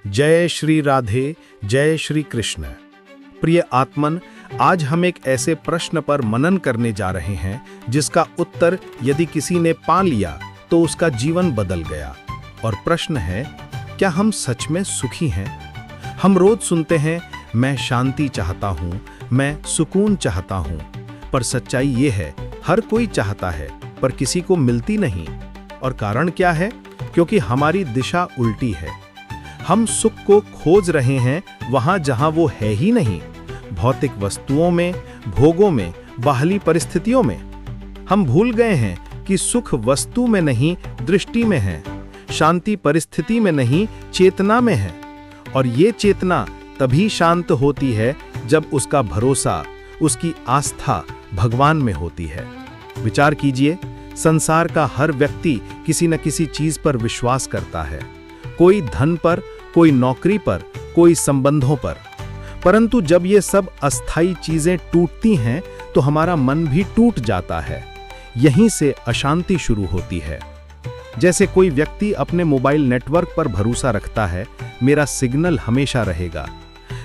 जय श्री राधे, जय श्री कृष्ण। प्रिय आत्मन, आज हम एक ऐसे प्रश्न पर मनन करने जा रहे हैं जिसका उत्तर यदि किसी ने पा लिया तो उसका जीवन बदल गया। और प्रश्न है, क्या हम सच में सुखी हैं? हम रोज सुनते हैं, मैं शांति चाहता हूँ, मैं सुकून चाहता हूँ, पर सच्चाई ये है, हर कोई चाहता है पर किसी को मिलती नहीं। और कारण क्या है? क्योंकि हमारी दिशा उल्टी है। हम सुख को खोज रहे हैं वहां जहां वो है ही नहीं, भौतिक वस्तुओं में, भोगों में, बाहरी परिस्थितियों में। हम भूल गए हैं कि सुख वस्तु में नहीं, दृष्टि में है, शांति परिस्थिति में नहीं, चेतना में है। और ये चेतना तभी शांत होती है जब उसका भरोसा, उसकी आस्था भगवान में होती है। विचार कीजिए, संसार का हर व्यक्ति किसी न किसी चीज पर विश्वास करता है, कोई धन पर, कोई नौकरी पर, कोई संबंधों पर। परंतु जब ये सब अस्थाई चीजें टूटती हैं तो हमारा मन भी टूट जाता है। यहीं से अशांति शुरू होती है। जैसे कोई व्यक्ति अपने मोबाइल नेटवर्क पर भरोसा रखता है, मेरा सिग्नल हमेशा रहेगा,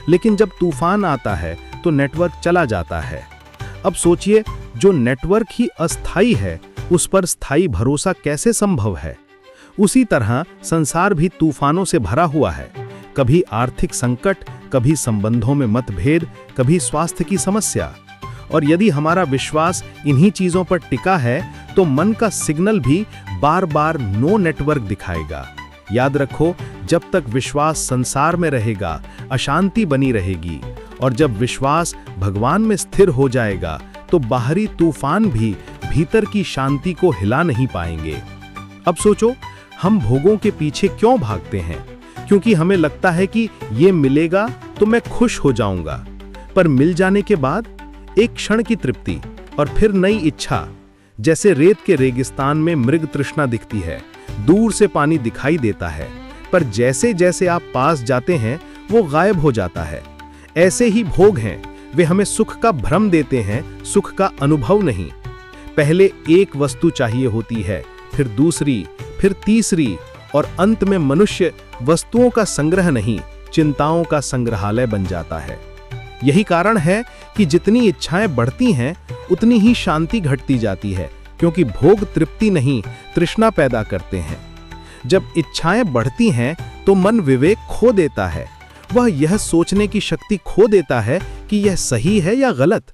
लेकिन जब तूफान आता है तो नेटवर्क चला जाता है। अब सोचिए, जो नेटवर्क ही अस्थाई है उस पर स्थायी भरोसा कैसे संभव है? उसी तरह संसार भी तूफानों से भरा हुआ है। कभी आर्थिक संकट, कभी संबंधों में मतभेद, कभी स्वास्थ्य की समस्या। और यदि हमारा विश्वास इन्हीं चीजों पर टिका है तो मन का सिग्नल भी बार बार नो नेटवर्क दिखाएगा। याद रखो, जब तक विश्वास संसार में रहेगा, अशांति बनी रहेगी। और जब विश्वास भगवान में स्थिर हो जाएगा तो बाहरी तूफान भी भीतर की शांति को हिला नहीं पाएंगे। अब सोचो, हम भोगों के पीछे क्यों भागते हैं? क्योंकि हमें लगता है कि ये मिलेगा तो मैं खुश हो जाऊंगा। पर मिल जाने के बाद एक क्षण की तृप्ति और फिर नई इच्छा। जैसे रेत के रेगिस्तान में मृग तृष्णा दिखती है, दूर से पानी दिखाई देता है, पर जैसे जैसे आप पास जाते हैं वो गायब हो जाता है। ऐसे ही भोग हैं, वे हमें सुख का भ्रम देते हैं, सुख का अनुभव नहीं। पहले एक वस्तु चाहिए होती है, फिर दूसरी, फिर तीसरी, और अंत में मनुष्य वस्तुओं का संग्रह नहीं, चिंताओं का संग्रहालय बन जाता है। यही कारण है कि जितनी इच्छाएं बढ़ती हैं उतनी ही शांति घटती जाती है, क्योंकि भोग तृप्ति नहीं, तृष्णा पैदा करते हैं। जब इच्छाएं बढ़ती हैं तो मन विवेक खो देता है, वह यह सोचने की शक्ति खो देता है कि यह सही है या गलत।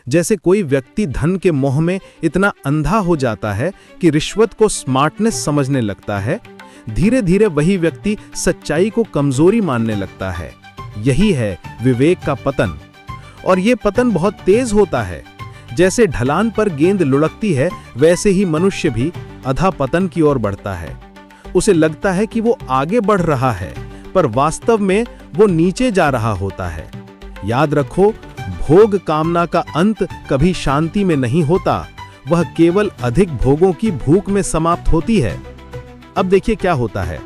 जैसे कोई व्यक्ति धन के मोह में इतना अंधा हो जाता है कि रिश्वत को स्मार्टनेस समझने लगता है, धीरे धीरे वही व्यक्ति सच्चाई को कमजोरी मानने लगता है। यही है विवेक का पतन। और ये पतन बहुत तेज होता है। जैसे ढलान पर गेंद लुढ़कती है, वैसे ही मनुष्य भी अधा पतन की ओर बढ़ता है। उसे लगता है कि वो आगे बढ़ रहा है, पर वास्तव में वो नीचे जा रहा होता है। याद रखो, भोग कामना का अंत कभी शांति में नहीं होता, वह केवल अधिक भोगों की भूख में समाप्त होती है। अब देखिए क्या होता है,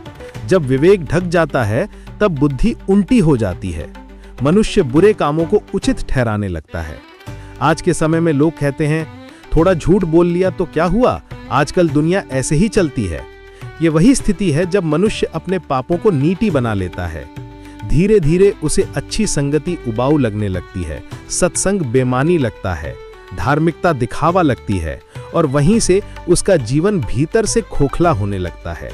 जब विवेक ढक जाता है तब बुद्धि उल्टी हो जाती है। मनुष्य बुरे कामों को उचित ठहराने लगता है। आज के समय में लोग कहते हैं, थोड़ा झूठ बोल लिया तो क्या हुआ, आजकल दुनिया ऐसे ही चलती है। ये वही स्थिति है जब मनुष्य अपने पापों को नीति बना लेता है। धीरे धीरे उसे अच्छी संगति उबाऊ लगने लगती है, सत्संग बेमानी लगता है, धार्मिकता दिखावा लगती है, और वहीं से उसका जीवन भीतर से खोखला होने लगता है।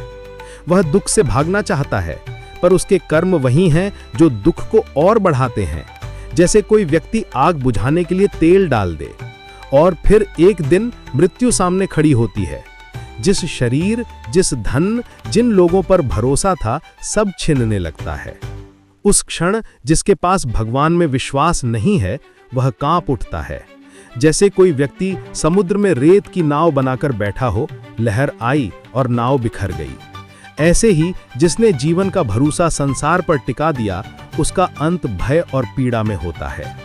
वह दुख से भागना चाहता है, पर उसके कर्म वही हैं जो दुख को और बढ़ाते हैं। जैसे कोई व्यक्ति आग बुझाने के लिए तेल डाल दे और फिर एक दिन मृत्यु सामने खड़ी होती है। जिस शरीर, जिस धन, जिन लोगों पर भरोसा था, सब छिनने लगता है। उस क्षण जिसके पास भगवान में विश्वास नहीं है, वह कांप उठता है। जैसे कोई व्यक्ति समुद्र में रेत की नाव बनाकर बैठा हो, लहर आई और नाव बिखर गई। ऐसे ही जिसने जीवन का भरोसा संसार पर टिका दिया, उसका अंत भय और पीड़ा में होता है।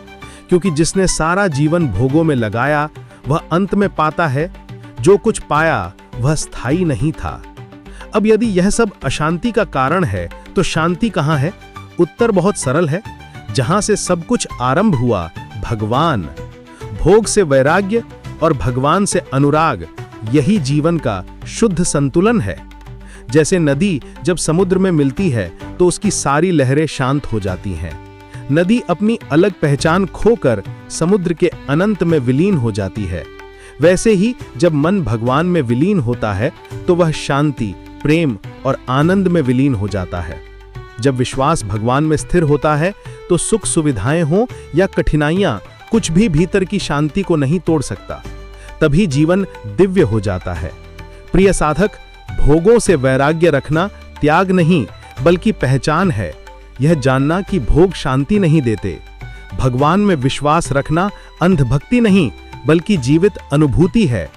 क्योंकि जिसने सारा जीवन भोगों में लगाया, वह अंत में पाता है जो कुछ पाया वह स्थायी नहीं था। अब यदि यह सब अशांति का कारण है तो शांति कहाँ है? उत्तर बहुत सरल है। जहां से सब कुछ आरंभ हुआ, भगवान। भोग से वैराग्य और भगवान से अनुराग, यही जीवन का शुद्ध संतुलन है। जैसे नदी जब समुद्र में मिलती है तो उसकी सारी लहरें शांत हो जाती हैं। नदी अपनी अलग पहचान खोकर समुद्र के अनंत में विलीन हो जाती है। वैसे ही जब मन भगवान में विलीन होता है तो वह शांति, प्रेम और आनंद में विलीन हो जाता है। जब विश्वास भगवान में स्थिर होता है तो सुख सुविधाएं हों या कठिनाइयां, कुछ भी भीतर की शांति को नहीं तोड़ सकता। तभी जीवन दिव्य हो जाता है। प्रिय साधक, भोगों से वैराग्य रखना त्याग नहीं बल्कि पहचान है। यह जानना कि भोग शांति नहीं देते। भगवान में विश्वास रखना अंधभक्ति नहीं बल्कि जीवित अनुभूति है।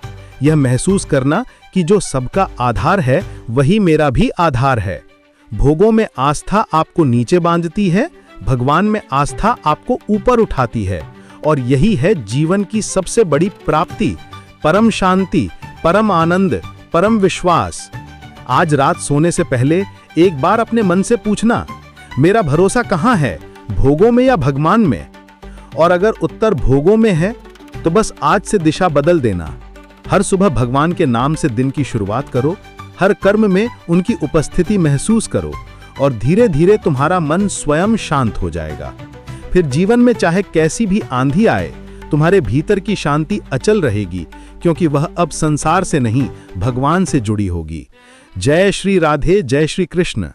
यह महसूस करना कि जो सबका आधार है वही मेरा भी आधार है। भोगों में आस्था आपको नीचे बांधती है, भगवान में आस्था आपको ऊपर उठाती है। और यही है जीवन की सबसे बड़ी प्राप्ति, परम शांति, परम आनंद, परम विश्वास। आज रात सोने से पहले एक बार अपने मन से पूछना, मेरा भरोसा कहाँ है, भोगों में या भगवान में? और अगर उत्तर भोगों में है तो बस आज से दिशा बदल देना। हर सुबह भगवान के नाम से दिन की शुरुआत करो, हर कर्म में उनकी उपस्थिति महसूस करो और धीरे धीरे तुम्हारा मन स्वयं शांत हो जाएगा। फिर जीवन में चाहे कैसी भी आंधी आए, तुम्हारे भीतर की शांति अचल रहेगी, क्योंकि वह अब संसार से नहीं भगवान से जुड़ी होगी। जय श्री राधे, जय श्री कृष्ण।